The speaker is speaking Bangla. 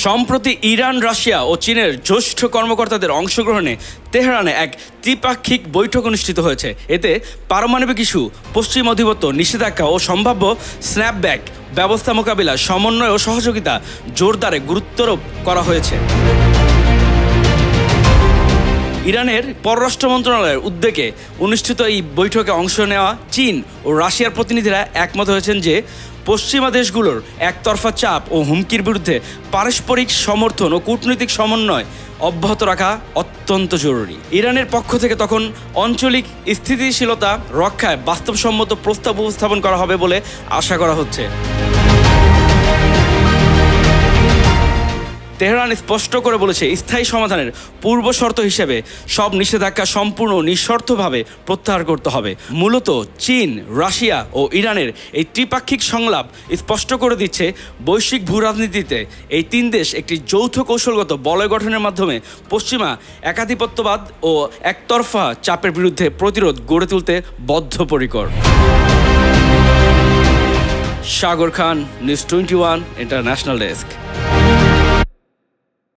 সম্প্রতি ইরান, রাশিয়া ও চীনের জ্যেষ্ঠ কর্মকর্তাদের অংশগ্রহণে তেহরানে এক ত্রিপাক্ষিক বৈঠক অনুষ্ঠিত হয়েছে। এতে পারমাণবিক ইস্যু, পশ্চিম আধিপত্য, নিষেধাজ্ঞা ও সম্ভাব্য স্ন্যাপব্যাক ব্যবস্থা মোকাবিলা, সমন্বয় ও সহযোগিতা জোরদারে গুরুত্বারোপ করা হয়েছে। ইরানের পররাষ্ট্র মন্ত্রণালয়ের উদ্যোগে অনুষ্ঠিত এই বৈঠকে অংশ নেওয়া চীন ও রাশিয়ার প্রতিনিধিরা একমত হয়েছেন যে পশ্চিমা দেশগুলোর একতরফা চাপ ও হুমকির বিরুদ্ধে পারস্পরিক সমর্থন ও কূটনৈতিক সমন্বয় অব্যাহত রাখা অত্যন্ত জরুরি। ইরানের পক্ষ থেকে তখন আঞ্চলিক স্থিতিশীলতা রক্ষায় বাস্তবসম্মত প্রস্তাব উপস্থাপন করা হবে বলে আশা করা হচ্ছে। তেহরান স্পষ্ট করে বলেছে, স্থায়ী সমাধানের পূর্ব শর্ত হিসেবে সব নিষেধাজ্ঞা সম্পূর্ণ নিঃশর্তভাবে প্রত্যাহার করতে হবে। মূলত চীন, রাশিয়া ও ইরানের এই ত্রিপাক্ষিক সংলাপ স্পষ্ট করে দিচ্ছে বৈশ্বিক ভূরাজনীতিতে এই তিন দেশ একটি যৌথ কৌশলগত বলয় গঠনের মাধ্যমে পশ্চিমা একাধিপত্যবাদ ও একতরফা চাপের বিরুদ্ধে প্রতিরোধ গড়ে তুলতে বদ্ধপরিকর। সাগর খান, নিউজ 21 ইন্টারন্যাশনাল ডেস্ক।